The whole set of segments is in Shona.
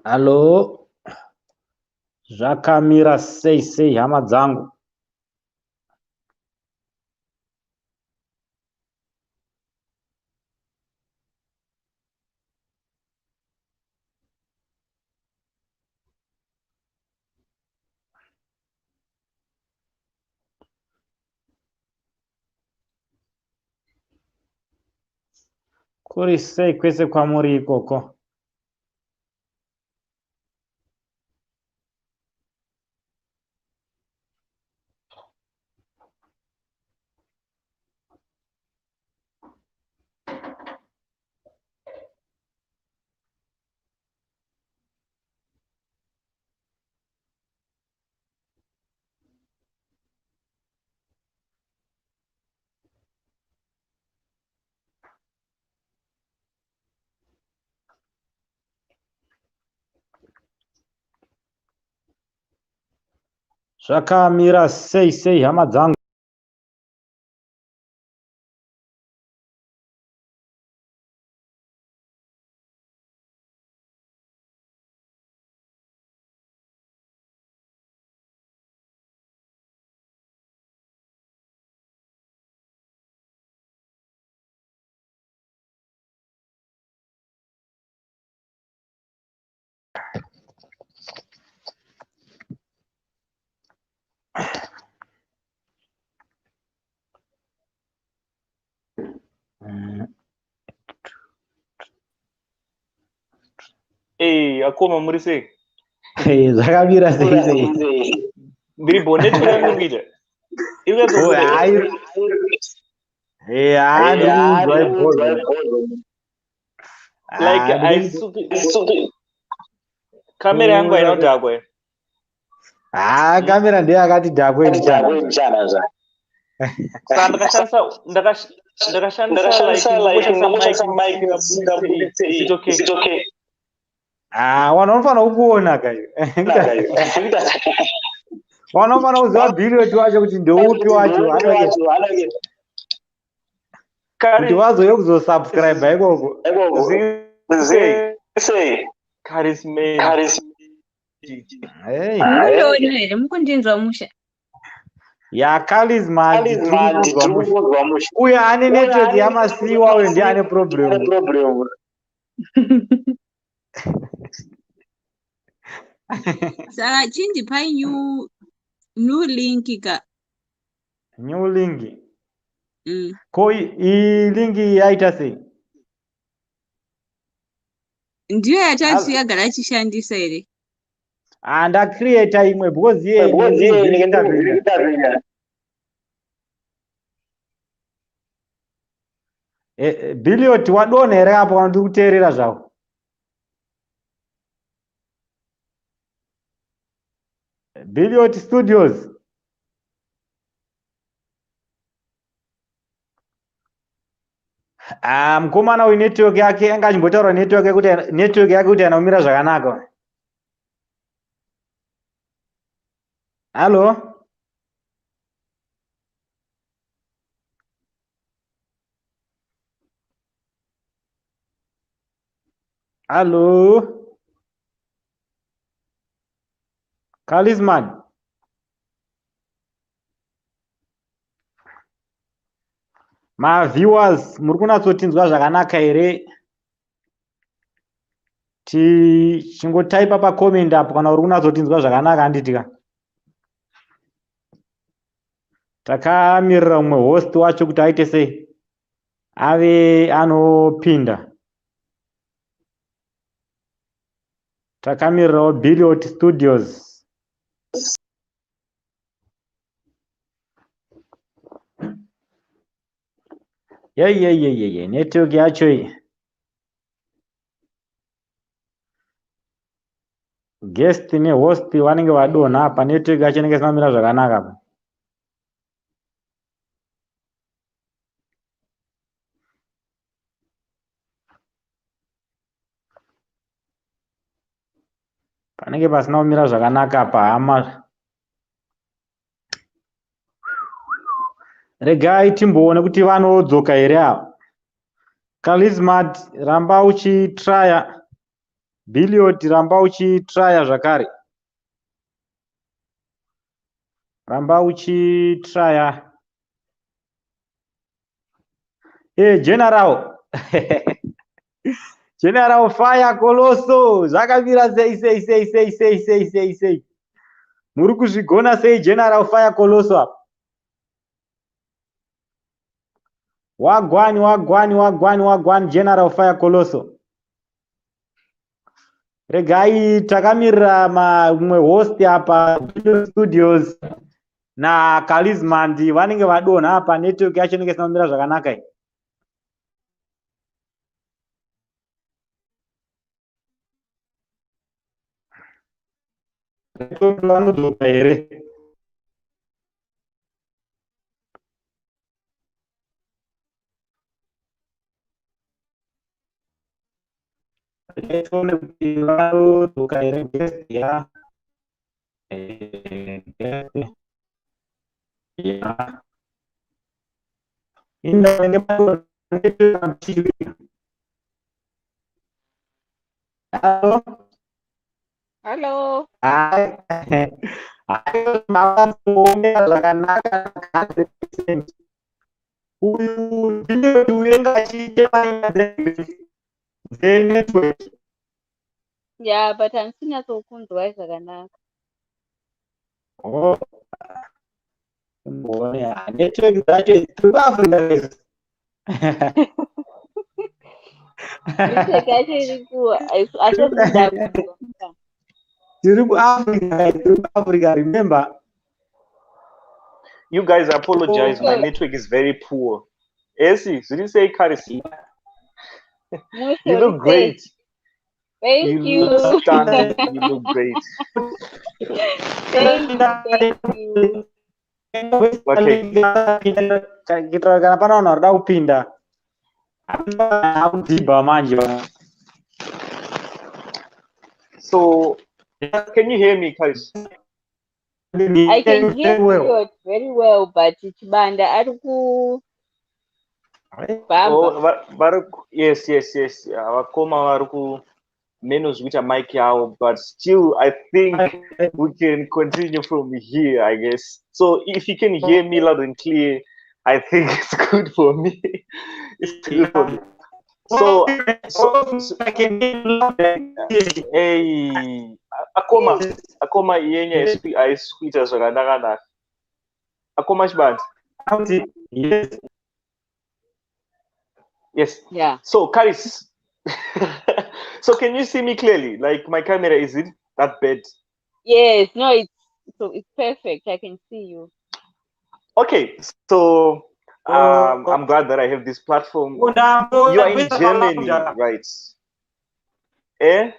Allo, zvakamira sei hama dzangu? Kuri sei kwese kwamuri ikoko? Zvakamira sei hama dzangu? Akoma muri sei? Zvakamira sei? Ndiri bonnet yangu ngija. Like kamera yangu haina kudhakwa. Kamera ndiyo yakati dhakwe ndichana. Saka ndakashandisa like ngoshandisa mic singabuditse. Is it okay? Wanofanira kukuona kayo. Wanofanira kuziva bhiliyoti wacho kuti ndeupi wacho kuti vazouye kuzosubscribe ikoko. Carismandy. Mukundinzwa musha. Ya carismandy turikuzwa musha. Uyo ane network yamasiwa uyo ndiye ane problem. Saka chindipai new link ka. New link. Ko i link yaita sei? Ndiyo yatatu yagara achishandisa ere. Ndacreata imwe because bhiliyoti wadonha here apo ndiri kuteerera zvako. Bhiliyoti Studios. Mukomana uyu network yake anga achimbotaura network yake kuti anaumira zvakanaka. Halo? Halo? Carisman. Viewers, muri kunatsotinzwa zvakanaka here? Chingotaipa pacomment apo kana uri kunatsotinzwa zvakanaka handitika. Takamirira umwe host wacho kuti aite sei? Ave anopinda. Takamirirawo Bhiliyoti Studios. Network yacho iyi. Guest nehost vanenge vadonha apa network yacho inenge isina kumira zvakanaka apa. Panenge pasina kumira zvakanaka apa hama. Regai timboone kuti vanodzoka here ava. Carismandy, ramba uchitraya Billiot, ramba uchitraya zvakare. Ramba uchitraya. General. General Fire Colosso. Zvakamira sei. Muri kuzvigona sei General Fire Colosso apa? Wagwani General Fire Colosso. Regai takamirira mumwe host apa studios na carismandy vanenge vadonha apa network yacho inenge isina kumira zvakanaka iyi. Vanodzoka here? Tione kuti vanodzoka here guest ya. Ya. Inda Halo. Halo. Hai. Ayo makambonya zvakanaka uyu ndiye uyenga achichema network. Yeah, but handisina kunzwa zvakanaka. Oh. Mbona network dzacho tiri Africa lezi. Network yacho iri asemunda. Tiri Africa, remember? You guys apologize. My network is very poor. Essie, did you say Caris? You look great. Thank you. Look stunning. You look great. Thank you. Okay. Kana pana vanhu varida kupinda. Akudhibha manje. So, can you hear me, Caris? I can hear you very well, but Chibanda ariku. Yes. Vakoma variku menus with a mic out, but still, I think we can continue from here, I guess. So, if you can hear me loud and clear, I think it's good for me. It's good for me. So I can hey, akoma yenye aiskuita zvakanaka. Akoma chiband. Yes. Yeah. So Caris, so can you see me clearly? Like my camera, is it that bad? Yes. No, it's perfect. I can see you. Okay. So I'm glad that I have this platform. You are in Germany, right? Eh?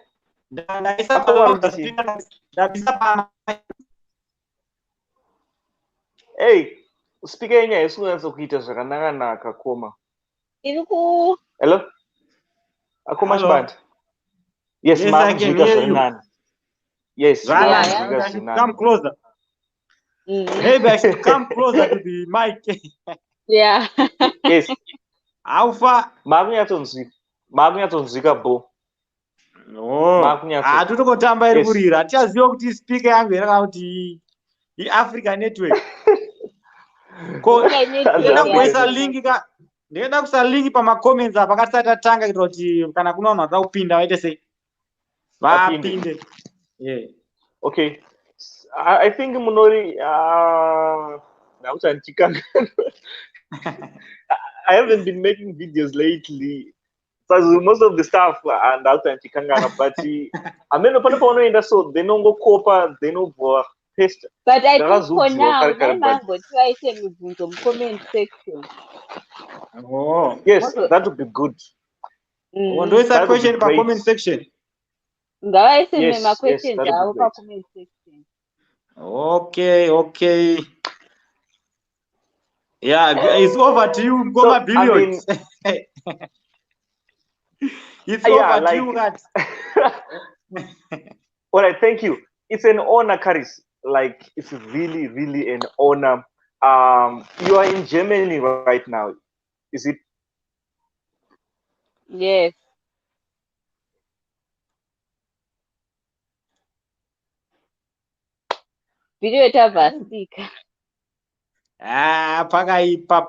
Hey, speaker yenye isunganisa kuita zvakanaka koma. Hello? Akoma chiband. Yes, I can hear you. Yes, come closer. Maybe I should come closer to the mic. Yeah. Yes. How far? Makunyatonzwika bo. No. Totokotamba iri kurira. Tichaziva kuti speaker yangu here kana kuti iAfrica network. Ndinoda kuisa link pamacomments apa akatisati tatanga kuitira kuti kana kuna vanhu varida kupinda vaite sei? Vapinde. Yeah. Okay. I think Munori I haven't been making videos lately. So most of the stuff and but I mean so they don't go copa, they don't go paste. But I think for now, go try to comment section. Oh. Yes, that would be good. Do is a question in the comment section. Yes, my questions are over comment section. Okay. Yeah, it's over to you, Goma Billion. It's over to you, guys. All right, thank you. It's an honor, Caris. Like, it's really, really an honor. You are in Germany right now, is it? Yes. Video tabvasika. Pakaipa.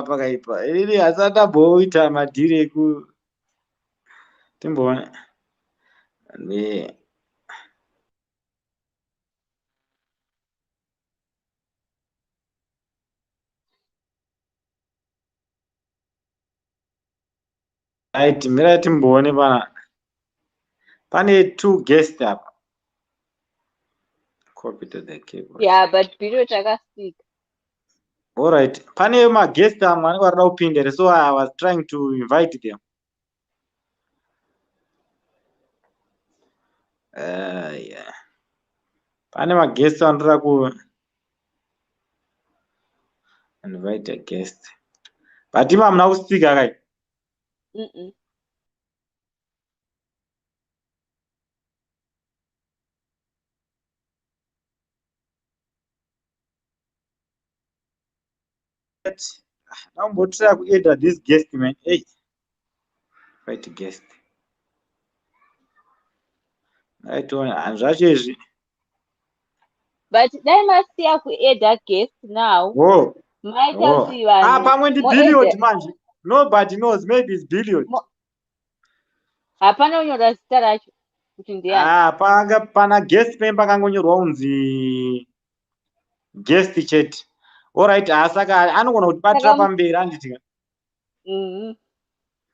Pakaipa. Ini asata boita madhiri eku. Timbona. Right, mira timbone pana. Pane 2 guests apa. Copy to the keyboard. Yeah, but video takasika. All right. Pane ma guest amwe anenge arida kupindira, so I was trying to invite them. Yeah. Pane ma guest anoda ku invite a guest. But ima muna kuspeaker kai. Nakumbotira kuedda this guest man. Hey. Invite guest. Zvacho izvi. But dai masiya kuedda guest now. Oh. Maita kuti vanhu. Pamwe ndi Billiard manje. Nobody knows, maybe it's Billiard. Hapana kunyora zita racho kuti ndiani. Pana guest member pakangonyorwa kunzi guest chete. All right, saka anogona kutibatira pamberi anditika.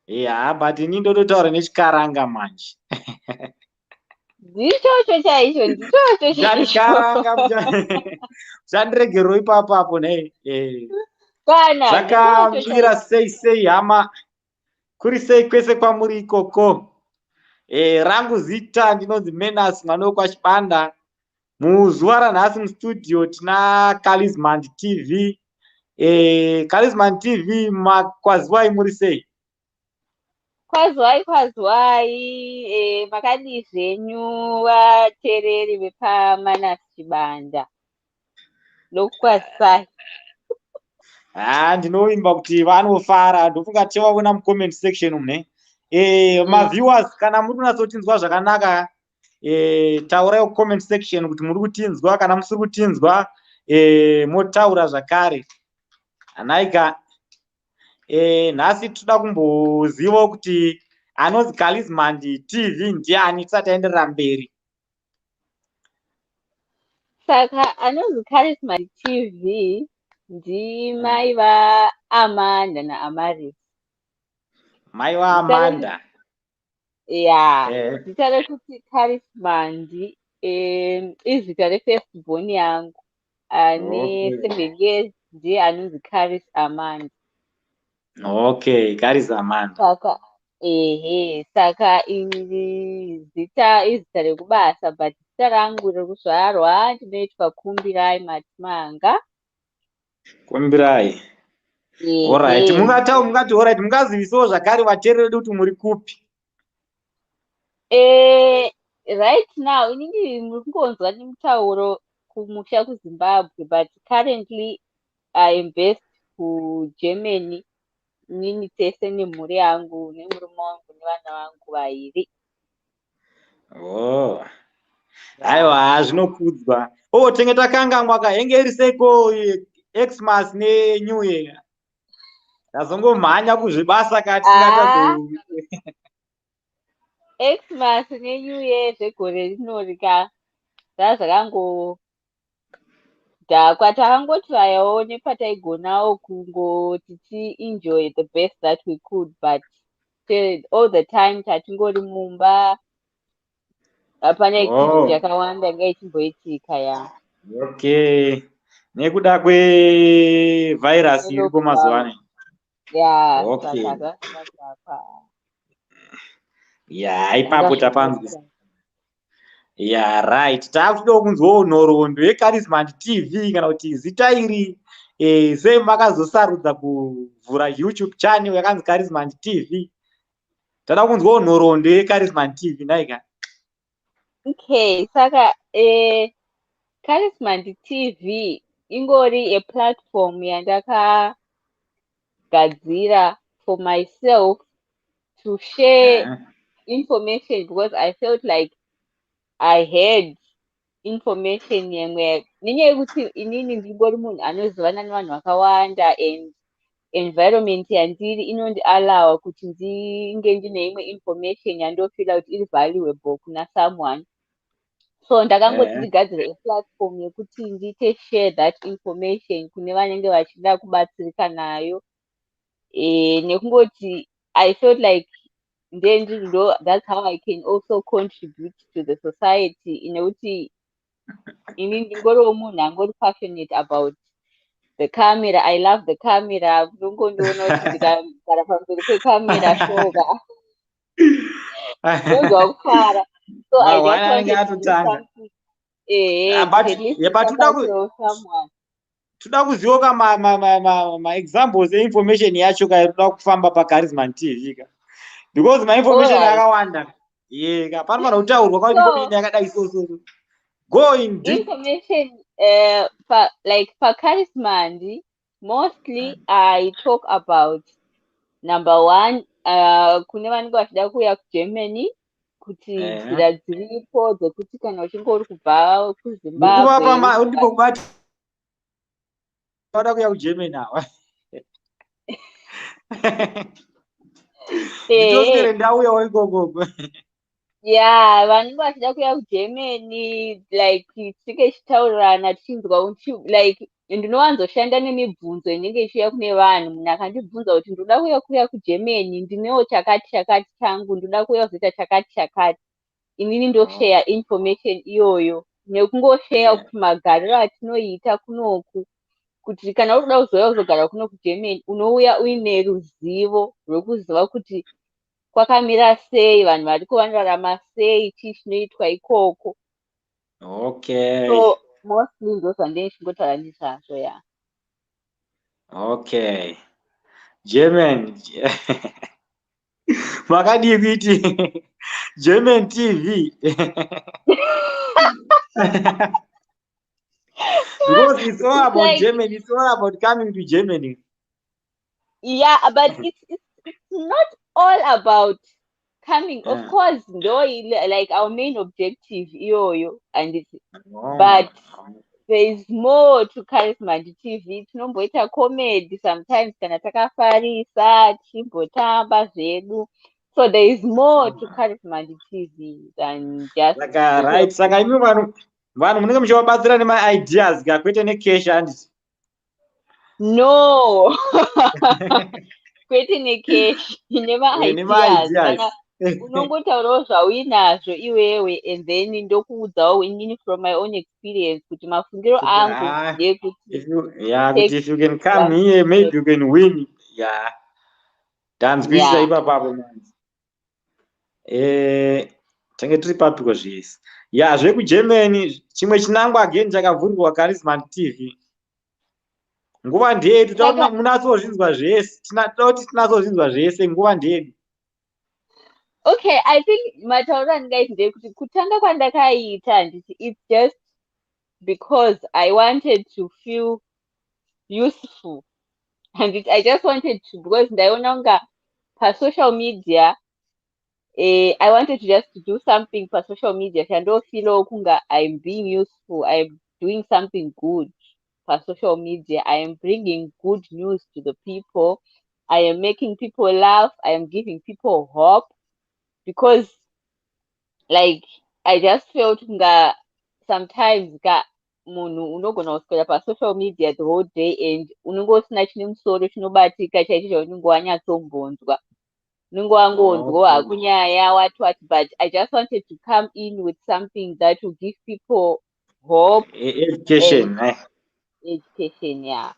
Yeah, but ini ndototaura nechikaranga manje. Ndichocho chaicho, ndichocho chaicho. Chikaranga zvandiregerwo ipapo nei. Kana. Zvakamira sei hama. Kuri sei kwese kwamuri ikoko. Rangu zita ndinonzi Menas mwana wekwachibanda. Muzuva ranhasi mustudio tina Carismandy TV. Carismandy TV makwaziwai muri sei? Kwazwai. Makadii zvenyu vateereri vepaManas Chibanda. Ndokukwazisai. Ndinovimba kuti vanofara. Ndofunga tichawaona mucomment section mune. Maviewers kana muri kunatsotinzwa zvakanaka, taurai kucomment section kuti muri kutinzwa kana musiri kutinzwa, motaura zvakare. Anaika nhasi toda kumboziva kuti anonzi Carismandy TV ndiani tisati taenderera mberi. Saka anonzi Carismandy TV ndimai vaAmanda naAmaris. Mai vaAmanda. Yeah. Zita rekuti Carismandy izita refirstborn yangu. Ane 7 years ndiye anonzi Caris Amanda. Okay, Caris Amanda. Saka izita rekubasa, but zita rangu rekuzvarwa ndinoitwa Kumbirai Matimanga. Kumbirai. Alright, mungati alright, mungazivisawo zvakare vateereri vedu kuti muri kupi? Right now inini muri kungonzwa nemutauro kumusha kuZimbabwe, but currently I am based kuGermany. Nini tese nemhuri yangu nemurume wangu nevana vangu 2. Aiwa, zvinokudzwa. Tenge takanganwa kahenge iri seiko Xmas neNew Year. Ndazongomhanya kuzvibasa kati Xmas neNew Year zvegore rinori ka zvazvakangondhakwa. Takangotrayawo nepataigonawo kungoti ti-enjoy the best that we could, but all the time tatingori mumba. Hapana activity yakawanda yanga ichimboitika ya. Okay. Nekuda kwevirus iriko mazuva ano. Yeah. Okay. Yeah, ipapo tapanzwa. Yeah, right. Takuda kunzwawo nhoroondo yeCarismandy TV kana kuti zita iri sei makazosarudza kuvhura YouTube channel yakanzi Carismandy TV. Tada kunzwawo nhoroondo yeCarismandy TV naika. Okay, saka Carismandy TV ingori a platform yandakagadzira for myself to share information because I felt like I had information yemwe nenyaya yekuti inini ndingori munhu anozivana nevanhu vakawanda and environment yandiri inondi-allowa kuti ndinge ndine imwe information yandofila kuti iri valuable kuna someone. So ndakangoti ndigadzire eplatform yekuti ndiite share that information kune vanenge vachida kubatsirika nayo. Nekungoti I felt like that's how I can also contribute to the society inekuti ini ndingoriwo munhu angori passionate about the camera. I love the camera. Unongondiona kuti ndikagara pamberi pekamera shoga ndonzwa kufara. So I just wanted to do something but at least someone. Toda kuziva ma examples information yacho kaitoda kufamba paCarisman TV ka because my information yakawanda ka panofanira kutaurwa kwa information yakadai so go in deep. Information like paCarismandy mostly I talk about number one kune vanenge vachida kuuya kuGermany kuti nzira dziripo dzekuti kana uchinge uri kubva kuZimbabwe ndibobati vada kuya kuGermany awa nditoswere ndauyawo ikoko vanenge vachida kuya kuGermany like tichinge tichitaurirana tichinzwa like ndinowanzoshanda nemibvunzo inenge ichiuya kune vanhu. Munhu akandibvunza kuti ndoda kuya kuGermany ndinewo chakati chakati changu ndoda kuya kuzoita chakati chakati, inini ndoshare information iyoyo nekungoshare kuti magariro atinoita kunoku kuti kana uri kuda kuzouya kuzogara kuno kuGermany unouya uine ruzivo rwekuziva kuti kwakamira sei, vanhu variko vanorarama sei, chii chinoitwa ikoko. Okay. So mostly ndozvandinenge ndichingotaura ndizvazvo Okay. German. Makadii kuiti German TV. Because it's all about like, Germany. It's all about coming to Germany. Yeah, but it's not all about coming. Of course, no, like our main objective, and it's, but there is more to Carismandy TV. Tinomboita comedy sometimes kana takafarisa tichimbotamba zvedu. So there is more to Carismandy TV than just like right. Saka imi vanhu munenge muchivabatsira nema ideas kwete necash handiti. No. Kwete necash nema ideas. Unongotaurawo zvauinazvo iwewe and then ndokuudzawo inini from my own experience kuti mafungiro angu ndekuti kuti if you can come here maybe you can win. Tanzwisisa ipapapo manzi. Tange tiri papiko zvese. ZvekuGermany chimwe chinangwa again chakavhurwa Carismandy TV. Nguva ndedu taona munatozvinzwa zvese. Tinoti tinatozvinzwa zvese nguva ndedu. Okay, I think matauro andingaiti ndekuti kutanga kwandakaita nditi it's just because I wanted to feel useful and I just wanted to, because ndaiona unga pasocial media I wanted to just do something pasocial media chandofilo kunga I'm being useful, I'm doing something good pasocial media, I am bringing good news to the people, I am making people laugh, I am giving people hope. Because like I just felt nga sometimes munhu unogona kuswera pasocial media the whole day and unenge usina chine musoro chinobatika chaicho chaunenge wanyatsombonzwa, unenge wangonzwa hakunyaya what, but I just wanted to come in with something that will give people hope. Education. Education,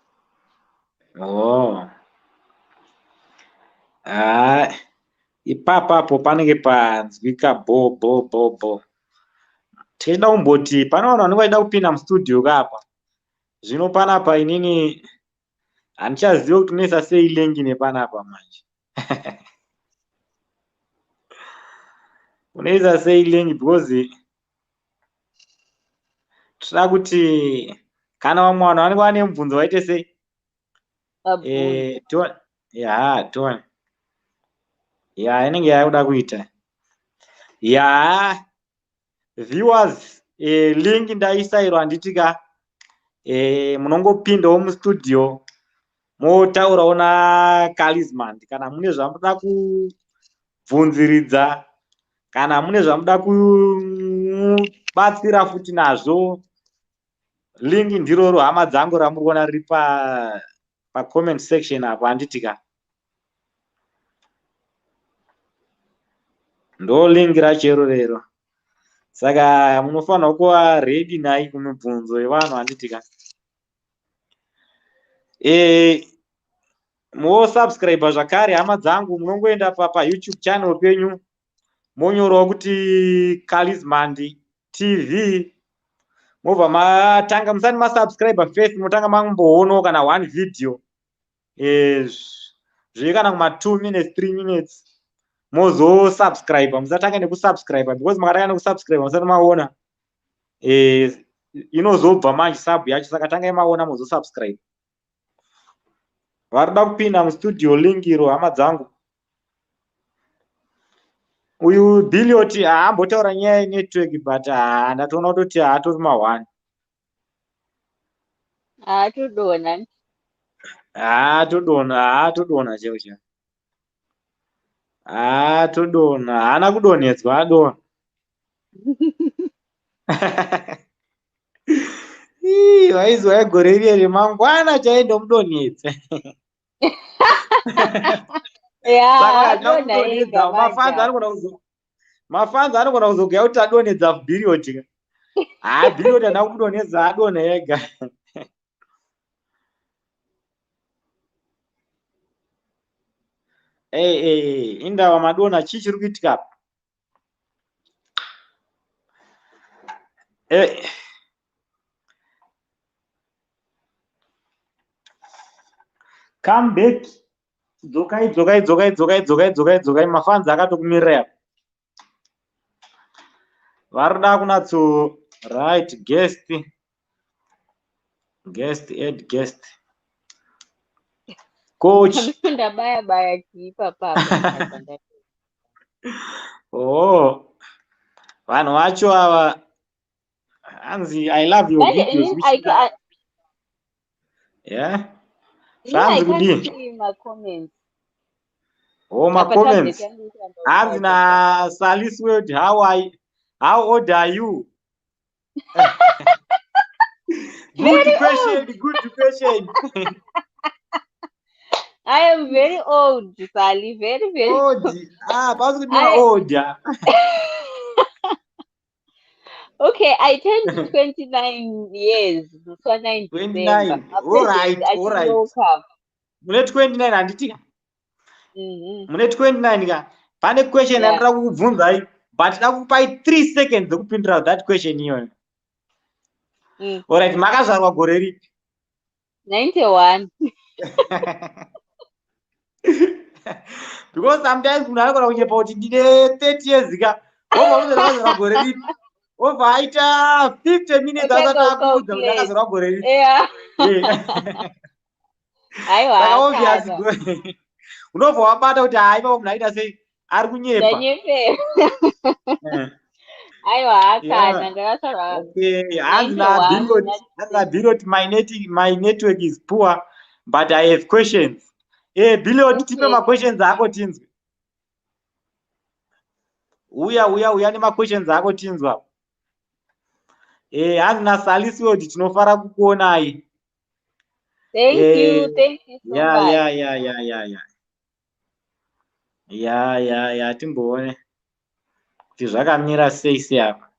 ipapapo panenge panzwika bo. Tinoda kumboti pane vanhu vanenge vaida kupinda mustudio kapa. Zvino panapa inini handichazivi kuti unoisa sei lengi nepanapa manje. Unoisa sei lengi because tinoda kuti kana vamwe vanhu vanenge vane mubvunzo vaite sei. Tone. Inenge yakuda kuita. ya viewers link ndaisayirwa handitika munongopindawo mustudio motaurawo nacarismandy kana mune zvamuda kubvunziridza kana mune zvamuda kubatsira futi nazvo. Link ndiroro hama dzangu ramuriona riri pacomment section apo handitika. Ndo link racho rero. Saka munofanira kuva ready nai kumibvunzo yevanhu handitika. Mo-subscribe zvakare hama dzangu, munongoenda pa YouTube channel penyu monyorawo kuti carismandy TV, mobva matanga. Musati masubscribe first, motanga mangomboona kana 1 video zvive kana kuma 2 minutes 3 minutes mozo-subscribe. Musatanga nekusubscribe because makatanga nekusubscribe musati maona inozobva manje sub yacho, saka tangai maona mozo-subscribe. Varida kupinda mustudio link iro hama dzangu. Uyu Billiot haambotaura nyaya yenetwork but ndatoona kutoti haatori ma1. Haatodonha chero chero. Haatodonha, haana kudonhedzwa adonha. Waizwa gore riri mangwana chaindomudonhedza. Mafanzi anogona kuzogaya kuti adonhedza Billiot. Billiot haana kudonhedza, adonha ega. Indava madonha chii chiri kuitika apa? Come back. Dzokai mafanzi akatokumirira apa. Varida kunatso right guest add guest coach. Ndabaya kipa papa. Vanhu vacho ava hanzi I love your videos. Yeah. Shanzi kudini? Ma-comments. Hanzi na Salis World, how old are you? Good question. I am very old, Sally. Very old. Old. Okay, I turned 29 years. 29. All right. Mune 29 handitika. Mune 29 ka. Pane question yandira kukubvunzai, but ndakupai 3 seconds dzekupindura that question iyoyo. All right, makazvarwa gore ripi? 91. Because sometimes munhu anogona kunyepa kuti ndine 30 years ka. Wobva uzozvarwa gore ripi? Wobva aita 50 minutes asati akuudza kuti akazvarwa gore ripi. Saka obviously unobva wabata kuti haiva munhu aita sei ari kunyepa. Billiot, my network is poor, but I have questions. Billiot, tipe ma-questions ako tinzwe. Uya nema-questions ako tinzwa. Hanzi na Salis World tinofara kukuonai. Thank you so much. Timboone kuti zvakamira sei apa.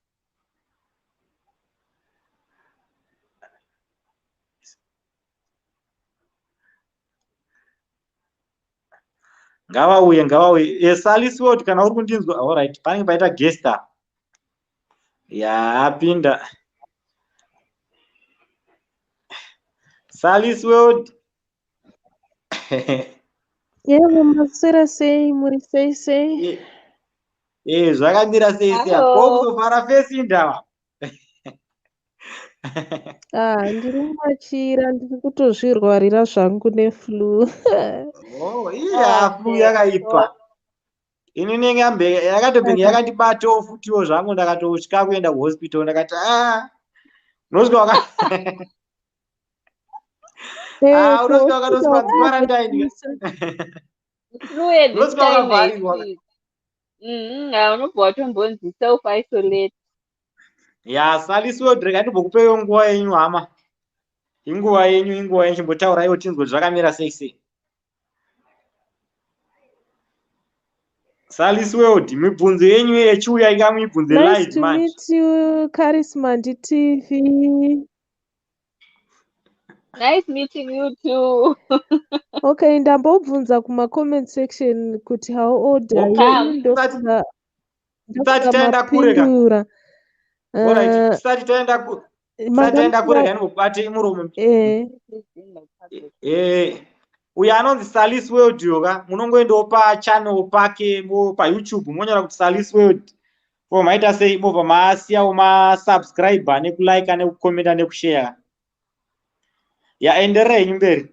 Ngavauye. Salis World kana uri kundinzwa. All right, panenge paita guest apa. Apinda. Salis World. Yebo, masera sei, muri sei. Zvakamira sei apa. Kokuzofara face indava. Ndiri mumachira, ndiri kutozvirwarira zvangu neflu. Flu yakaipa. inini yakatobenge yakandibatawo futiwo zvangu ndakatotya kuenda kuhospital ndakati unosvika unosvika wakatosima quarantine Fluid unosvika wakavharirwa unobva watombonzi self isolate. salisiwo direka ndimbokupewo nguva yenyu hama inguva yenyu chimbotauraiwo tinzwe zvakamira sei sei. salisiwewo mibvunzo yenyu yechiuya inga muibvunze Nice live to manje. meet you, Carismandy TV. Nice meeting you too. Okay, ndambobvunza kuma-comment section kuti how old are Okay, you? Ndofunga taenda kureka. mapindura. Alright, tisati taenda kureka ndimubate muromo. Uyo anonzi Salis World yoga munongoendawo pachannel pake paYouTube monyora kuti Salis World maita sei mobva maasiyawo masubscriber nekulike nekukomenta nekushare. Endererai henyu mberi.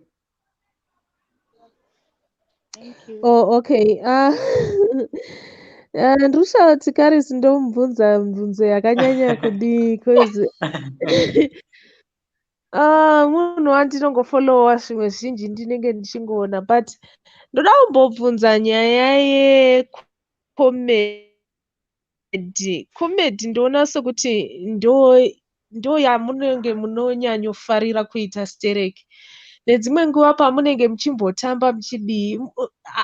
Okay. Ndikushauti Karis ndomubvunza mibvunzo yakanyanya kudii cause munhu wandinongofollowa zvimwe zvinji ndinenge ndichingoona but ndoda kumbobvunza nyaya yekomedi. Komedi ndoona sekuti ndo yamunenge munonyanyofarira kuita stereki. Nedzimwe nguva pamunenge muchimbotamba muchidii,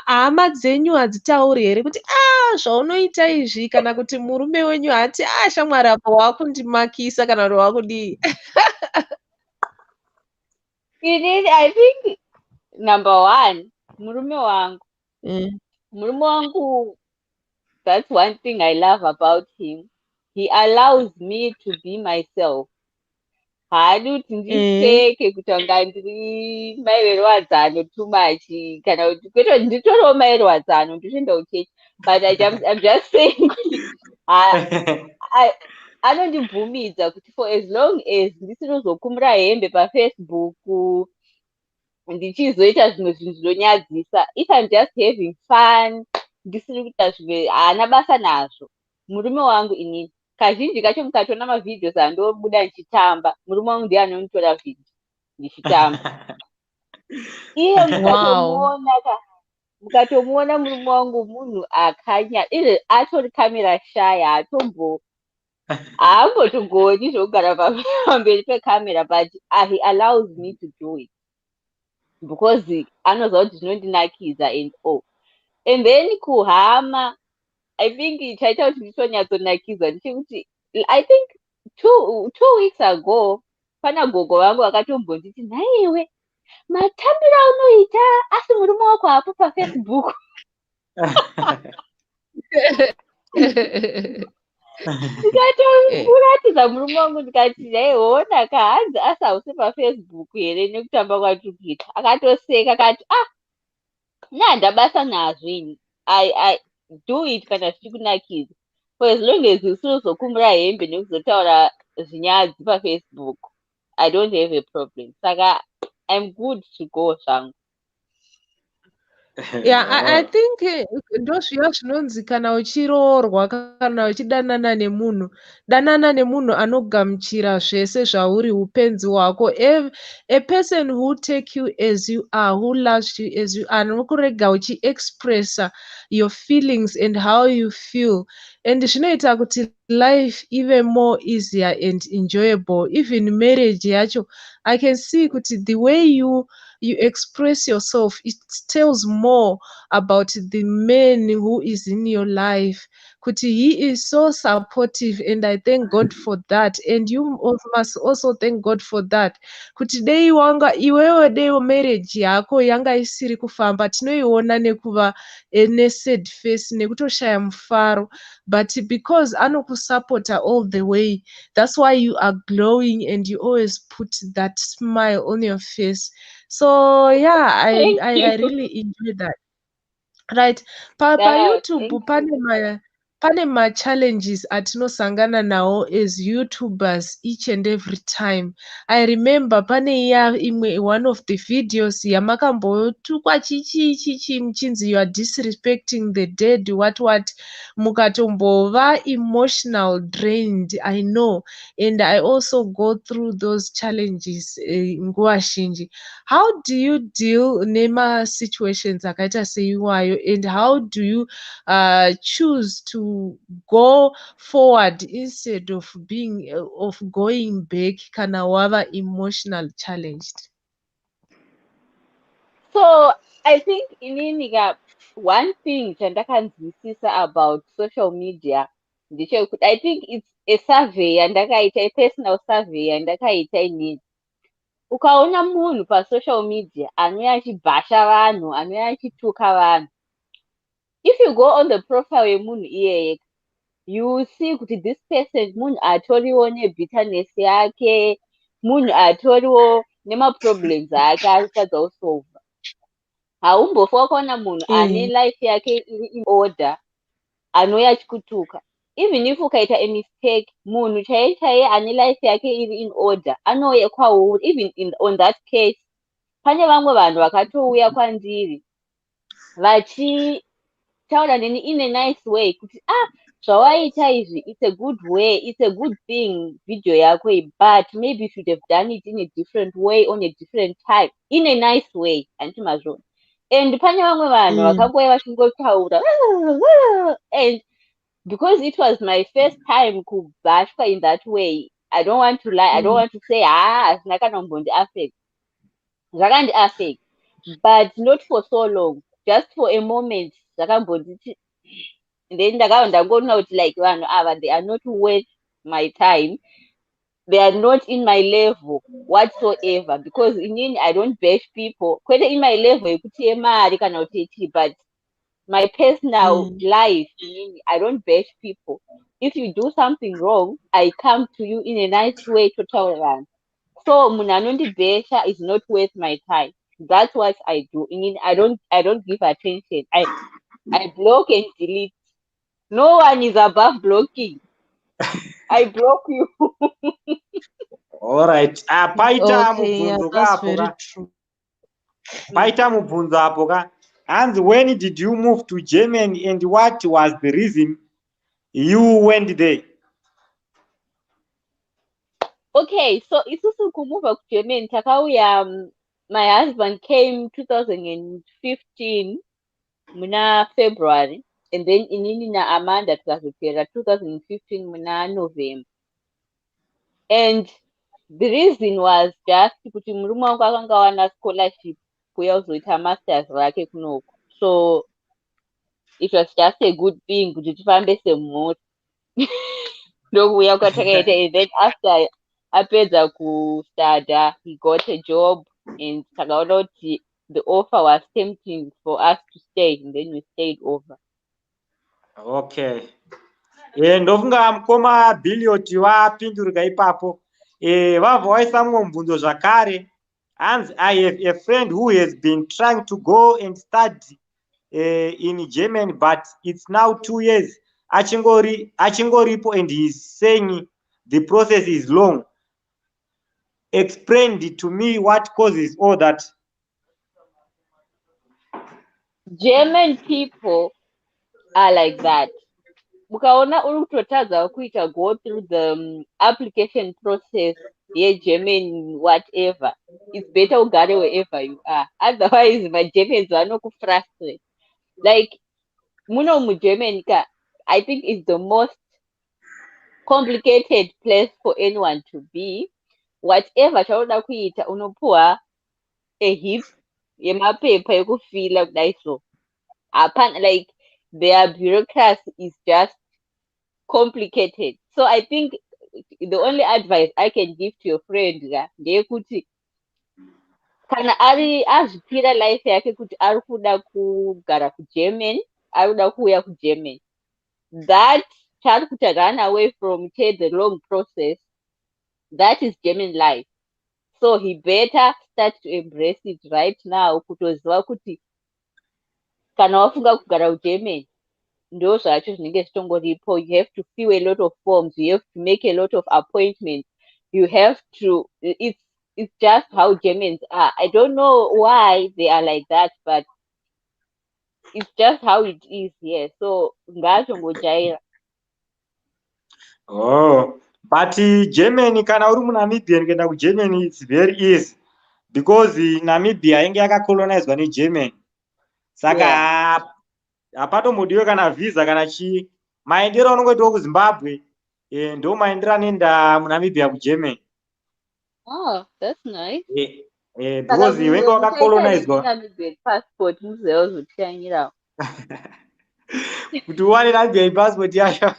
hama dzenyu hadzitauri here kuti zvaunoita izvi, kana kuti murume wenyu hati shamwari apo wakundimakisa kana kuti wakudii? Inini I think number one, murume wangu, that's one thing I love about him. He allows me to be myself. Haadi kuti ndipfeke kuti wanga ndiri mairerwadzano too much kana kuti kwete nditoriwo mairerwadzano ndichienda kuchechi, but I'm just saying anondibvumidza kuti for as long as ndisinozokumura hembe paFacebook ndichizoita zvimwe zvinhu zvinonyadzisa, if I'm just having fun ndisiri kuita zvimwe haana basa nazvo. Murume wangu inini kazhinji kacho mukatoona mavhidhios andobuda ndichitamba, murume wangu ndiye anonitora vhidhio ndichitamba. Iye mukatomuona murume wangu munhu atori kamera shaya, haambotogoni zvokugara pamberi pekamera, but he allows me to do it because anoziva kuti zvinondinakidza and all. And then kuhama, I think chaita kuti ndichonyatsonakidza ndechekuti I think two weeks ago pana gogo vangu vakatombonditi, nhaiwe matambiro aunoita asi murume wako hapo paFacebook. Ndikatomuratidza murume wangu ndikati ona kahanzi asi hausi paFacebook here nekutamba kwatiri kuita. Akatoseka akati handabasa nazvo ini, I do it kana zvichikunakidza, for as long as usinozokumura hembe nekuzotaura zvinyadziso paFacebook, I don't have a problem. Saka I'm good to go zvangu. I think ndozviya zvinonzi kana uchiroorwa kana uchidanana nemunhu, danana nemunhu anogamuchira zvese zvauri, upenzi hwako. A person who take you as you are, who loves you as you are, nokurega uchiexpressa your feelings and how you feel, and zvinoita kuti life even more easier and enjoyable. Even marriage yacho, I can see kuti the way you express yourself, it tells more about the man who is in your life. Kuti he is so supportive, and I thank God for that, and you must also thank God for that. Kuti dei wanga iwewe dei marriage yako yanga isiri kufamba, tinoiona nekuva sad face nekutoshaya mufaro, but because anokusupporta all the way, that's why you are glowing and you always put that smile on your face. So yeah, I really enjoy that. Right. Pa YouTube pane pane ma-challenges atinosangana nawo as YouTubers each and every time. I remember pane imwe one of the videos yamakambotukwa chichi muchinzi you are disrespecting the dead what mukatombova emotional drained. I know, and I also go through those challenges nguva zhinji. How do you deal nema-situations akaita seiwayo, and how do you choose to go forward instead of going back kana wava emotional challenged? So I think inini one thing chandakanzwisisa about social media ndechekuti I think it's a survey yandakaita, a personal survey yandakaita inini. Ukaona munhu pasocial media anouya achibhasha vanhu, anouya achituka vanhu, if you go on the profile yemunhu iyeye, you will see kuti this person munhu atoriwo nebitterness yake, munhu atoriwo nemaproblems ake ari kutadza kusolva. Haumbofi wakaona munhu ane life yake iri in order anouya achikutuka. Even if ukaita a mistake, munhu chaiye ane life yake iri in order anouya kwauri. Even on that case, pane vamwe vanhu vakatouya kwandiri vachitaura neni in a nice way kuti zvawaita izvi, it's a good way, it's a good thing video yako iyi, but maybe you should have done it in a different way, on a different time, in a nice way, handiti mazvona. And pane vamwe vanhu vakangouya vachingotaura and because it was my first time kubhashwa in that way, I don't want to lie, I don't want to say hazvina kana kumbondi affect. Zvakandi affect, but not for so long, just for a moment zvakambonditi. Then ndangoona kuti like vanhu ava, they are not worth my time, they are not in my level whatsoever, because inini I don't bash people, kwete in my level yekuti yemari kana kuti yechii, but my personal life, I don't bash people. If you do something wrong, I come to you in a nice way to tell them. So munhu anondibesha is not worth my time. That's what I do. I don't give attention. I block and delete. No one is above blocking. I block you. All right. Paita Okay, yeah, mubvunzo that's kapo very ka. true. Paita mubvunzo apo ka. And when did you move to Germany and what was the reason you went there? Okay, so isusu kumuva ku Germany takauya, my husband came 2015 muna February, and then inini na Amanda tukazopera 2015 muna November. And the reason was just kuti murume wangu akanga wana scholarship kuya kuzoita masters rake kunoko, so it was just a good thing kuti tifambe semhuri ndokuuya kwatakaita. And then after apedza kustada, he got a job, and takaona kuti the offer was tempting for us to stay, and then we stayed over. Okay. Ndofunga mukoma Billiot vapindurika ipapo. Vabva vaisa mumwe mubvunzo zvakare. And I have a friend who has been trying to go and study in Germany, but it's now 2 years. Achingoripo, and he's saying the process is long. Explained to me what causes all that. German people are like that. Ukaona uri kutotadza kuita go through the application process yeGerman whatever, it's better ugare wherever you are, otherwise maGermans vanokufrustrate. Like muno muGermany ka, I think it's the most complicated place for anyone to be. Whatever chaunoda kuita unopuwa a heap yemapepa ekufila kudai so. Apart, like their bureaucracy is just complicated. So I think the only advice I can give to your friend ndeyekuti kana azvipira life yake kuti ari kuda kugara kuGerman, ari kuda kuuya kuGerman, that chaari kuti run away from the long process, that is German life. So he better start to embrace it right now, kutoziva kuti kana wafunga kugara kuGerman, ndo zvacho zvinenge zvitongoripo. You have to fill a lot of forms, you have to make a lot of appointments, you have to, it's just how Germans are. I don't know why they are like that, but it's just how it is here. So ngaatongojaira. Oh, but Germany kana uri muNamibia kuenda kuGermany it's very easy because Namibia inge yakakolonizwa neGermany. Saka hapatombodiwe kana visa kana chii. Maendero anongoitwa kuZimbabwe ndo maendero anoenda muNamibia kuGermany. Oh, that's nice. Because wenge wakakolonizwa Namibian passport muzewo zotishanyirawo. kuti uwane Namibian passport yacho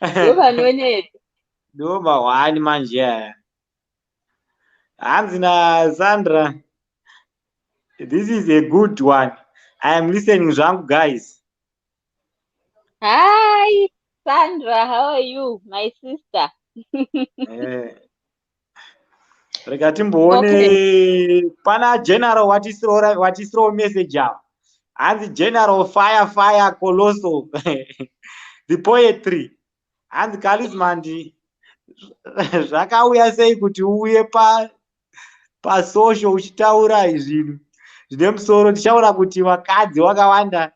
Ndopanoneta. ndo mahwani manje aya. Hanzi naSandra, this is a good one. I am listening zvangu guys. Hi, Sandra, how are you, my sister? Rega timboone pana general watisirowo message apo. Hanzi general fire colossal the poetry. Hanzi carismandy zvakauya sei kuti uye pasocial uchitaura zvinhu zvine musoro. Tichaona kuti vakadzi vakawanda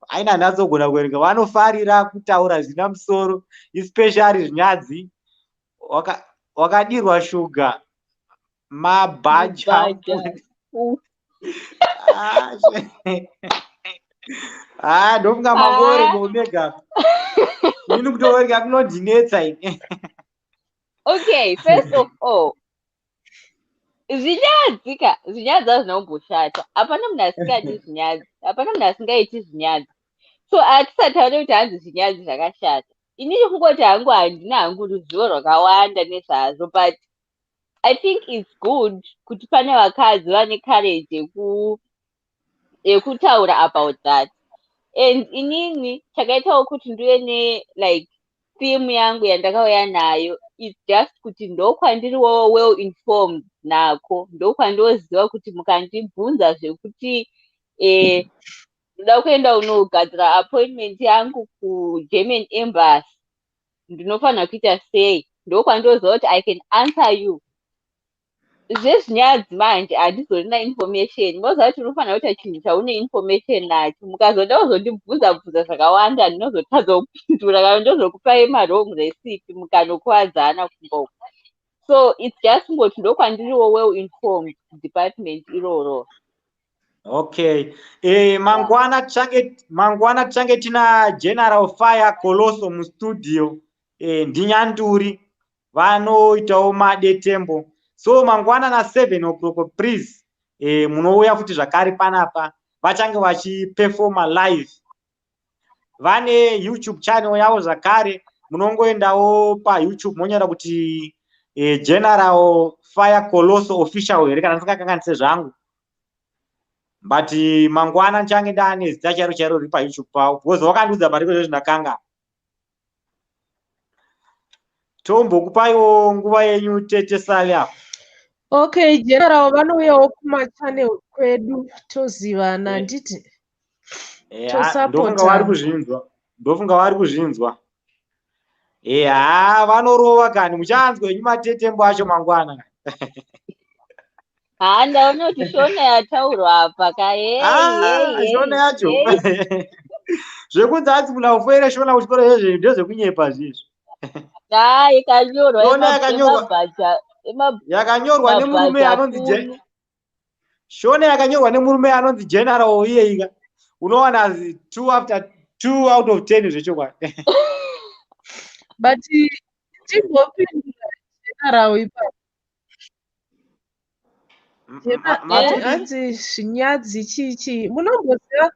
aina nhatsogona kuverenga vanofarira kutaura zvina musoro, especially zvinyadzi. Wakadirwa shuga mabhaja ndofunga mangoverenga omega ini kutoverenga kunondinetsa ini. Okay, first of all, zvinyadzi hazvinomboshata. Hapana munhu asingadi zvinyadzi, hapana munhu asingaiti zvinyadzi. So hatisataure kuti hanzi zvinyadzi zvakashata. Inini kungoti hangu handina hangu ruzivo rwakawanda nezvazvo, but I think it's good kuti pane vakadzi vane courage yekutaura about that. And inini chakaitawo kuti ndive like theme yangu yandakauya nayo, it's just kuti ndokwandiriwo well informed nako, ndokwandoziva kuti mukandibvunza zvekuti ndoda kuenda unogadzira appointment yangu kuGerman embassy ndinofanira kuita sei, ndokwandoziva kuti I can answer you. Zvezvinyadzi manje handizorina information. Moziva kuti unofanira kuita chinhu chaune information nacho. Mukazoda kuzondibvunza zvakawanda ndinozotadza kupindura kana ndozokupai marong recipe mukanokuwadzana kumboko. So it's just kungoti ndokwandiriwo well informed department iroro. Okay. Mangwana tichange tina general fire colosso mustudio ndinyanduri vanoitawo madetembo. So mangwana na 7 o'clock please munouya futi zvakare panapa vachange vachiperforma live. Vane YouTube channel yavo zvakare, munongoendawo paYouTube monyora kuti general fire colosso official here kana ndisingakanganise zvangu. But mangwana nchange ndane zita chairo riri paYouTube pavo because wakandiudza pariko zvezvindakanga. Tombokupaiwo nguva yenyu tete sali apo. Okay, general vanouyawo kumachannel kwedu tozivana handiti? Ndofunga vari kuzvinzwa. Vanorova kani muchanzwa henyu matetembo acho mangwana. Ndaona kuti shona yataurwa apa shona yacho zvekunzi hanzi munaufoere shona kuchikoro zvezve ndezvekunyepa zvizvo. Yakanyorwa nemurume anonzi shona yakanyorwa nemurume anonzi general iyeyika. Unowana 2 out of 10 zvechokwadi. But timbopindura general ipapo. Hanzi zvinyadzi chichi munomboziva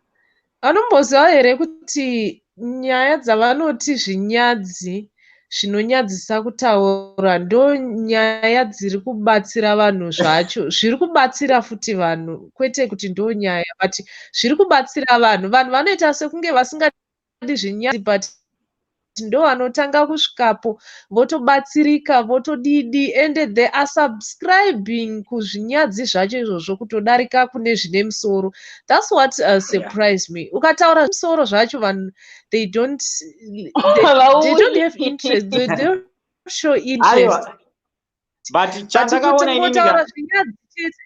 here kuti nyaya dzavanoti zvinyadzi zvinonyadzisa kutaura ndo nyaya dziri kubatsira vanhu zvacho, zviri kubatsira futi vanhu, kwete kuti ndo nyaya but zviri kubatsira vanhu vanoita sekunge vasingadi zvinyadzi but ndo vanotanga kusvikapo votobatsirika votodidi ende they are subscribing kuzvinyadzi zvacho izvozvo kutodarika kune zvine musoro. That's what surprised me. Ukataura musoro zvacho vanhu they don't have interest, they don't show interest. Aiwa. But But kuti chandakaona inini mungotaura zvinyadzi chete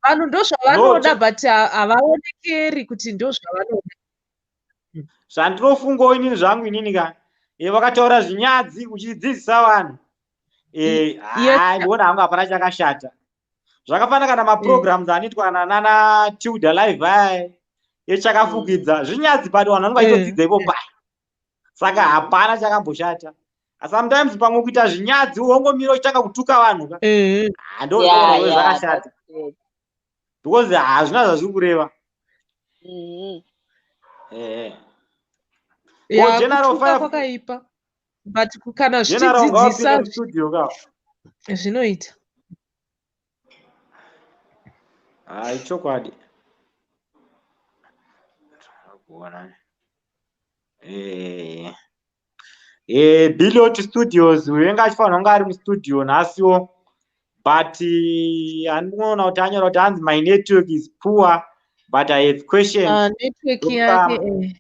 vanhu ndo zvavanoda but havaonekeri kuti ndo zvavanoda. zvandinofungawo inini zvangu inini ka vakataura zvinyadzi uchidzidzisa vanhu ndiona hangu hapana chakashata. Zvakafanana kana maprograms anoitwa nana Tilda Live aya echakafukidza zvinyadzi but vanhu vanenge vachitodzidza ipopa, saka hapana chakamboshata. Sometimes pamwe kuita zvinyadzi wongomira uchitanga kutuka vanhu ka ndoona zvakashata because hazvina zvazviri kureva. Kutuka kwakaipa but kana zvichidzidzisa zvinoita chokwadi. Billiot Studios uyenga achifanira kunge ari mustudio nhasiwo but handinoona kuti anyora kuti hanzi my network is poor but I have questions. Network yake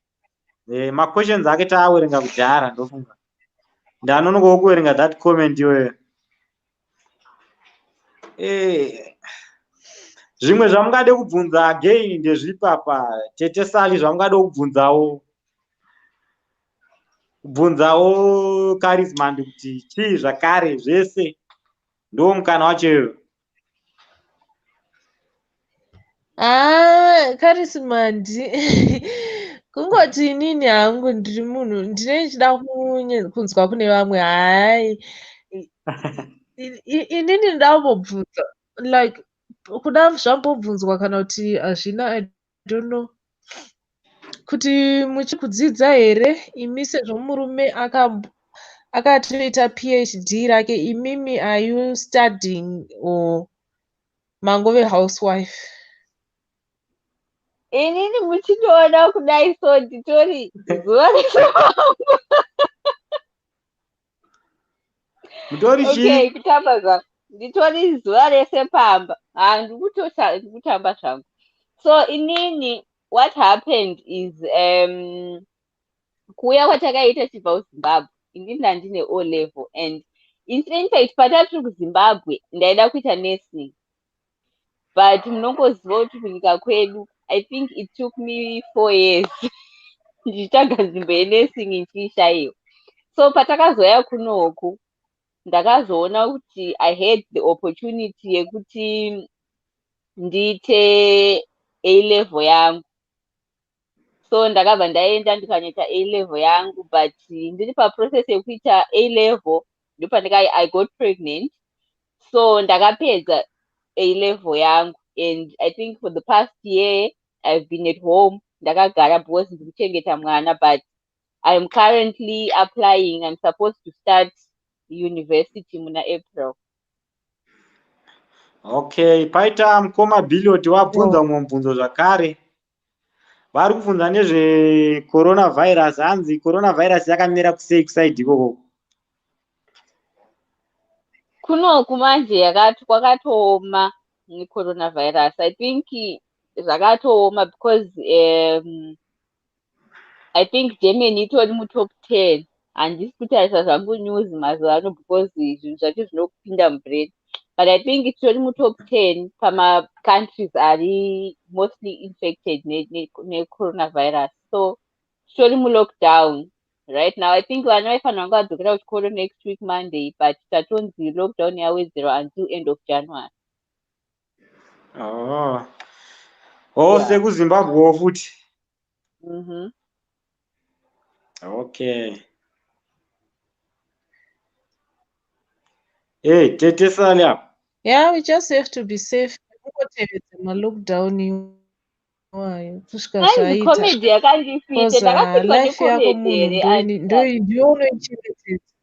maquestions ake taawerenga kudhara ndofunga ndanonokawo kuverenga that comment iyoyo. Zvimwe zvamungade kubvunza again ndezvipapa tete Sali, zvamungade kubvunzawo Charismandy kuti chii zvakare zvese ndo mukana wacho. Charismandy kungoti inini hangu ndiri munhu ndine ndichida kunzwa kune vamwe. Hai inini ndida kumbobvunza like kuda zvambobvunzwa kana kuti hazvina, I don't know, kuti muchikudzidza here imi sezvo murume akatoita PhD rake, imimi are you studying or mangove housewife? Inini muchitoona kudai so nditori zuva resemambo. Okay, kutamba zvangu nditori zuva rese pamba, ndikutamba zvangu. So inini what happened is kuuya kwatakaita tibva kuZimbabwe, inini ndandine O level and in fact patatiri kuZimbabwe ndaida kuita nursing but munongoziva kuti kunyika kwedu I think it took me 4 years ndichitsvaga nzvimbo yenursing ndichiishayiwa. So patakazouya kunoku ndakazoona kuti I had the opportunity yekuti ndiite A level yangu. So ndakabva ndaenda ndikanyaita A level yangu but ndiri paprocess yekuita A level ndopandika I got pregnant. So ndakapedza A level yangu and I think for the past year I've been at home ndakagara because ndiri kuchengeta mwana but I'm currently applying. I'm supposed to start university muna April. Okay, paita mukoma Billiot wabvunza mumwe mubvunzo zvakare. Vari kubvunza nezve coronavirus. Hanzi coronavirus yakamira kusei kusaidi ikoko? Kunoku manje kwakatooma necoronavirus. I think zvakatooma because I think Germany itori mutop 10. Handisi kutarisa zvangu news mazuva ano because zvinhu zvacho zvinopinda mubrain. But I think itori mutop 10 pama countries ari mostly infected necoronavirus. So itori mulockdown right now. I think vana vaifanira kunge vadzokera kuchikoro next week Monday but tatonzi lockdown yawedzerwa until end of January. sekuZimbabwe futi. Okay. Hey, tete Sali apa? Yeah, we just have to be safe. Kungotevedza malockdown kusvika zvaita. Comedy yakandifite ndakapindwa life yako munhu ndiyo unoichengetedza.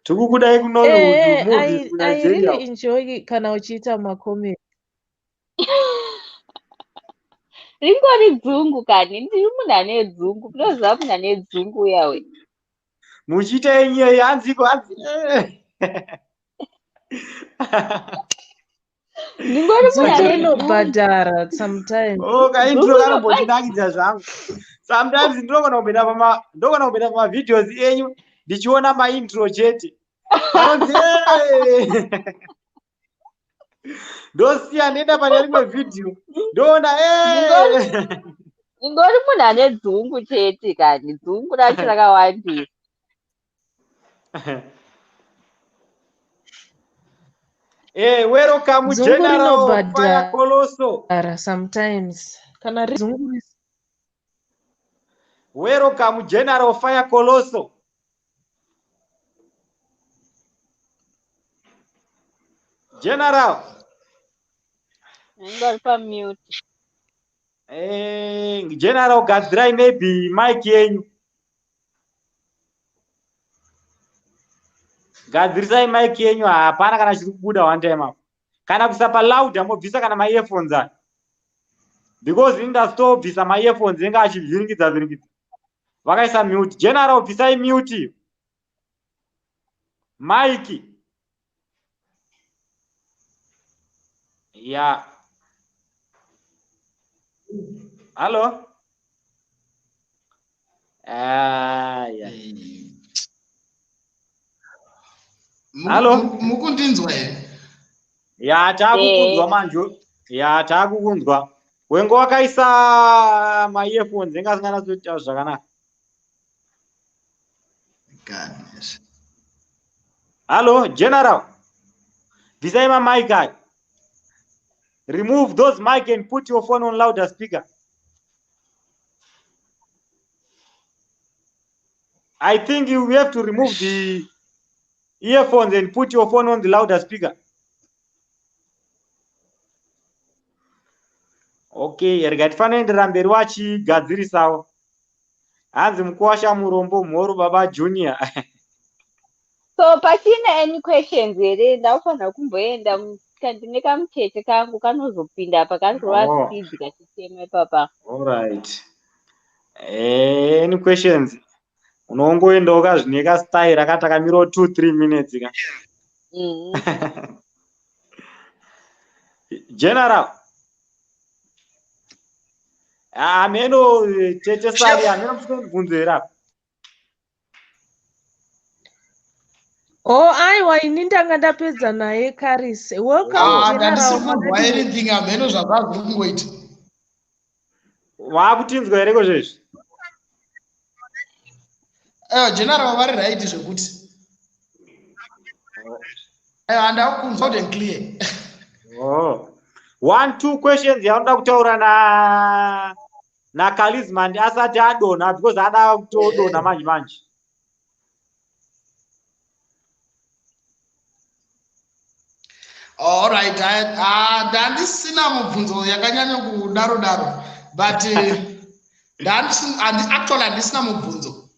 Tukukudai kuNollywood movie ku I Nigeria. really enjoy kana uchiita macomedy. ringori dzungu kani ndiri munhu ane dzungu kunoziva munhu ane dzungu yawe muchiita yenyewe hanziko ndingori munhu dzungu ane dzungu rinobhadhara sometimes. kaintro kanombondinakidza zvangu. Sometimes ndinogona kupinda pamavidheos enyu ndichiona maintro chete vanonzi ndosiya ndoenda pane rimwe vhidhio ndoona ndingori munhu ane dzungu chete kani dzungu racho rakawandisa welcome Dzungu General Fire rinobhadhara Colosso. sometimes. Kana dzungu Welcome General Fire Colosso. General. ndingori pamute General gadzirai maybe mic yenyu. Gadzirisai mic yenyu hapana kana chiri kubuda one time apo. Kana kusapa loud mobvisa kana ma earphones aya. Because indastobvisa ma earphones enga achivhiringidza. Vakaisa mute. General bvisai mute. Mic. Yeah. Hello. Yeah. Hello. Mukundinzwa here? Ya takukunzwa manjo. Ya takukunzwa. Wengo wakaisa ma earphones enga singana kuita zvakanaka. Goodness. Hello, General. Bvisai ma mic aya. Remove those mic and put your phone on loudspeaker. I think you have to remove the earphones and put your phone on the loudspeaker. Okay, rikatifanira kuenderera mberi wachigadzirisawo. Hanzi mukuwasha murombo mhoro baba Junior. so pachina any questions here ndaufanira kumboenda ndine kamutete kangu kanozopinda apa karikura speed kachitema ipapa All right. Any questions? Unongoendawo kazvine kastyle akati akamirawo 2-3 minutes ka. General. Ameno tete sari ameno mubvunzo here apa. aiwa ini ndanga ndapedza naye Caris. Welcome General. Anything ameno zvabva kungoita. Wakutinzwa here kozvezvi? General vari right zvekuti. Ndakunzwa kuti clear. 1-2 questions yaanoda kutaura na carismandy asati adonha because ada kutodonha manje. All right, handisina mubvunzo yakanyanya kudaro but actually handisina mubvunzo.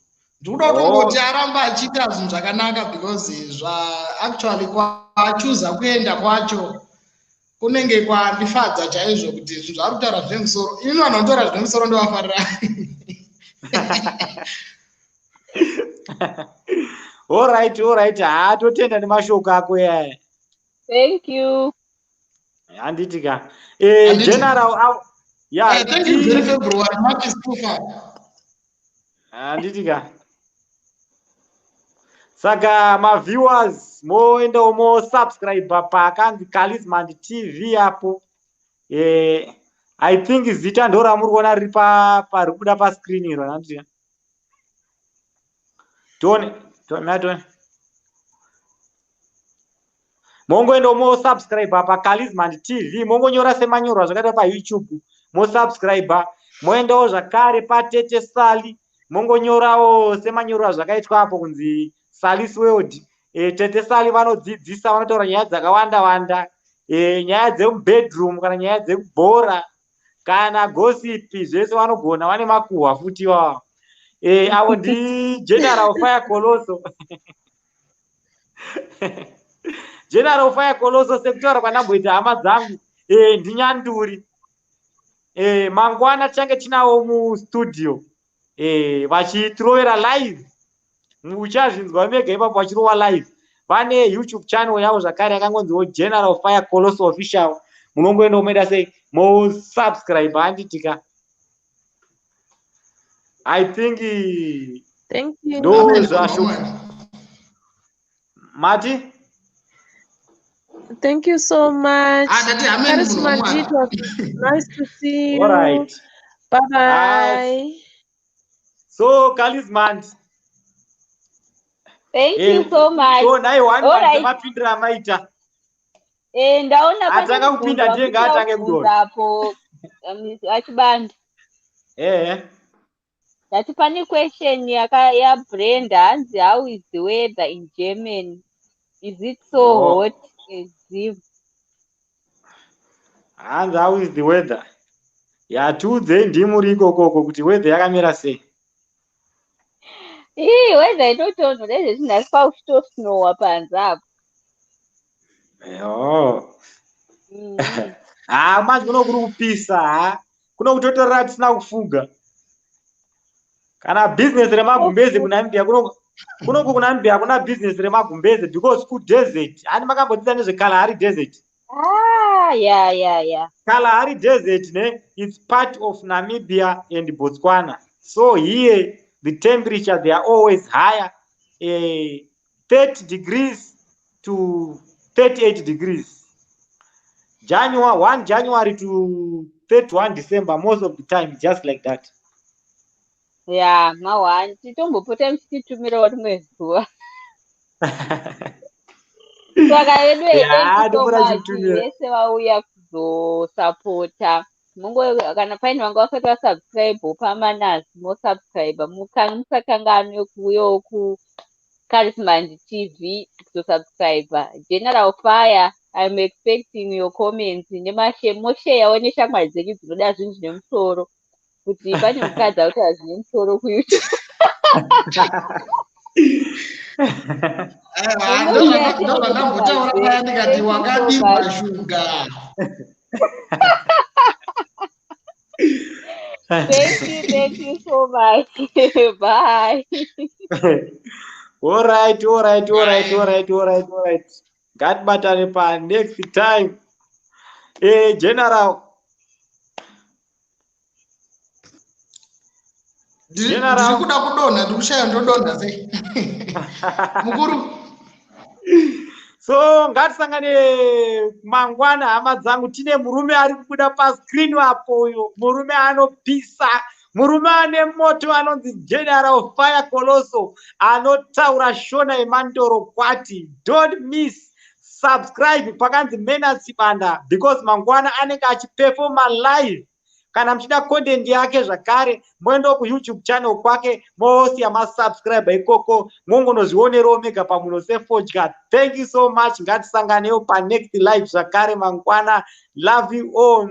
Ndikuda kutongoti aramba achiita zvinhu zvakanaka because actually kwachuza kuenda kwacho kunenge kwandifadza chaizvo kuti zvinhu zvari kutaura zvine musoro. Ini vanhu vanotaura zvine musoro ndovafarira. All right. Totenda nemashoko ako yaya. Thank you. Handiti ka. General yeah. Thank you very February. March is too far. Handiti ka. Saka ma viewers moendawo mo subscribe pakanzi Carismandy TV apo. I think zita ndo ramuri kuona riri pari kubuda pa screen iro handiti. Tone. Mongoenda mo subscribe pa Carismandy TV, mongonyora semanyorwa zvakaita pa YouTube, mo subscribe, moendawo zvakare pa Tete Sali, mongonyorawo semanyorwa zvakaitwa apo kunzi Salis World. Tete Sali vanodzidzisa, vanotaura nyaya dzakawanda, nyaya dzemubedroom kana nyaya dzekubhora kana gossip zvese vanogona, vane makuhwa futi iwawo. Avo ndi General Fire Colosso. General Fire Colosso sekutaura kwandamboita hama dzangu ndinyanduri. mangwana change tinawo mustudio vachitirovera live. Uchazvinzwa mega ipapo vachirova live. Vane YouTube channel yavo zvakare yakangonziwo General Fire Colossal Official. Munongoenda umeida sei mo subscribe handitika. I think Thank you. those are Mati. Thank you so much. Carismandy, it was nice to see you. All right. Bye-bye. So, Carismandy. Thank you so much. So, now you All right. mapindira maita. Ndaona Atanga kupinda ndenga atange kudona. Hapo achibanda. That funny question ya Brenda, how is the weather in Germany? Is it so hot as if? And how is the weather? Yatudze ndimuri ikoko kuti weather yakamira sei? Weather inotonho nezvetinasipa kuchitosnowa panze apo. Manje kuno kuri kupisa, kuno kutotorera tisina kufuga. Kana business remagumbeze kuNamibia kuno kuNamibia kuna business remagumbeze because ku desert. Ani makambodzidza nezveKalahari desert. Yeah. Kalahari desert it's part of Namibia and Botswana. So here the temperature they are always higher, 30 degrees to 38 degrees. 1 January to 31 December, most of the time just like that. Yeah, mawani titombopota mchichitumirawo rimwe zuva. Saka edu vese vauya kuzosapota. Kana paine vanga vasati vasubscribe pamanasi mosubscribe. Musakangane yokuuyawo kuCarismandy TV kuzosubscribe. General Fire, I'm expecting your comments. Mosheyawo neshamwari dzenyu dzinoda zvinhu zvine musoro. Kuti pane mukadzi akuti hazvine musoro kuYouTube. Ndozvandambotaura paya ndikati wakadirwa shuga. Thank you so much. Bye. All right. Ngatbatane pa next time. General. Ndikuda kudonha, ndikushaya ndodonha sei. Mukuru. So ngatisangane mangwana hama dzangu, tine murume ari kubuda pascreen apo uyo, murume anopisa, murume ane moto anonzi General Fire Colossal, anotaura shona yemandoro kwati. Don't miss, subscribe pakanzi Menasi Banda because mangwana anenge achiperforma live. Kana mchida content yake zvakare mwendo kuYouTube channel kwake mosiya masubscribe ikoko mongonozvionerawo mega pamuno sefodya. Thank you so much. Ngatisanganewo pa next live zvakare mangwana. Love you all.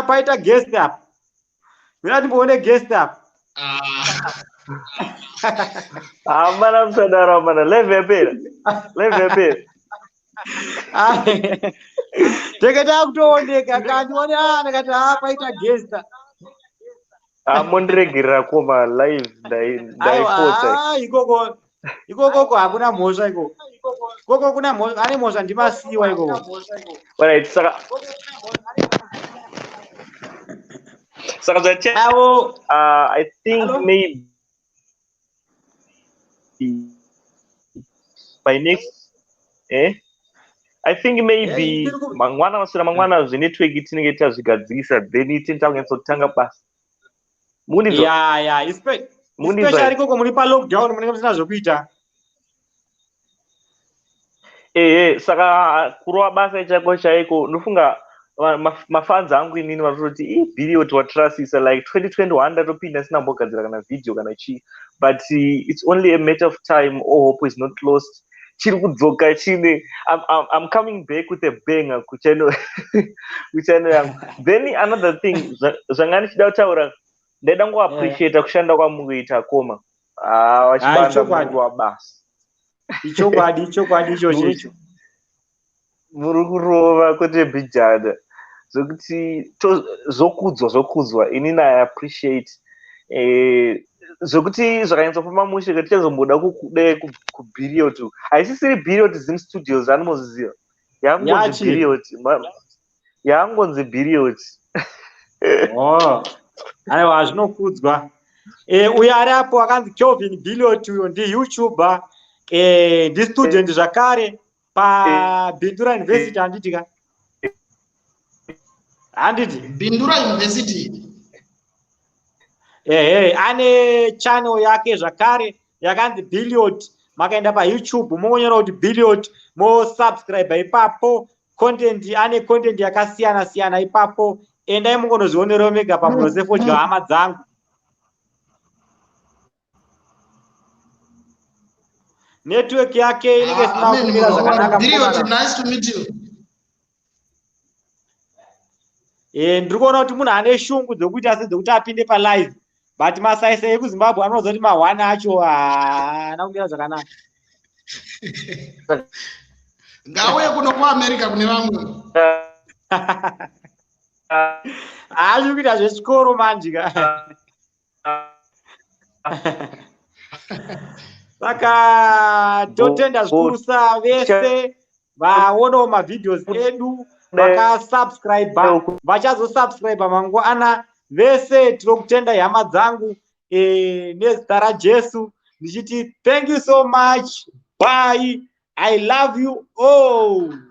Paita guest up. Mina timboone guest up. Mana msadara mana leve pera. Teketa kutooneka kandiona ndakati paita guest. Mondiregerera koma live ndaipota. Ikoko hakuna mhosva ikoko. Ikoko kuna mhosva, ane mhosva ndimasiwa ikoko. Right, saka I think maybe by next I think maybe mangwana zvenetwork tinenge tazvigadzirisa then tinotsotanga basa. Especially koko muri pa lockdown munenge musina zvokuita. Saka kurova basa chako chaiko ndofunga mafans angu inini vanototi video tiwatrasisa like 2021 ndatopinda sina mbogadzira kana video kana chii, but it's only a matter of time. All hope is not lost. Chiri kudzoka chine. I'm coming back with a banger kuchannel yangu. Then another thing zvanga ndichida kutaura, ndaida ngoappreciate kushanda kwamukuita koma wachibanda muri wabasa. Ichokwadi ichocho. muri kurova kwete bijada zokuti zokudzwa inini I appreciate zokuti zvakanyatsofa mushe kuti tichazomboda kubhiriyot haisisiri bhiriyot zim studios anomoziziva yangonzi bhiriyot yangonzi bhiriyot aiwa zvinokudzwa uyo ari apo akanzi Kelvin Billiot uyo ndiYoutuber ndistudent zvakare paBindura University handiti Bindura University ane channel yake zvakare yakanzi Billiot makaenda paYouTube monyora kuti Billiot mosubscribe ipapo ane content yakasiyana siyana ipapo endai mungonozvionerewo mega pamurose fodya hama dzangu network yake inenge isina kumira zvakanaka. Nice to meet you. Ndiri kuona kuti munhu ane shungu dzokuita sedzekuti apinde palive but masaisai ekuZimbabwe anoziva kuti ma1 acho haana kumira zvakanaka. Ngauye kuno kuAmerica kune vamwe. Haazvi kuita zvechikoro manjika. Saka totenda zvikurusa vese vaonawo mavhidhios edu vakasubscribe vachazosubscribe mangwana vese tinokutenda hama dzangu nezita raJesu ndichiti thank you so much, bye, I love you all.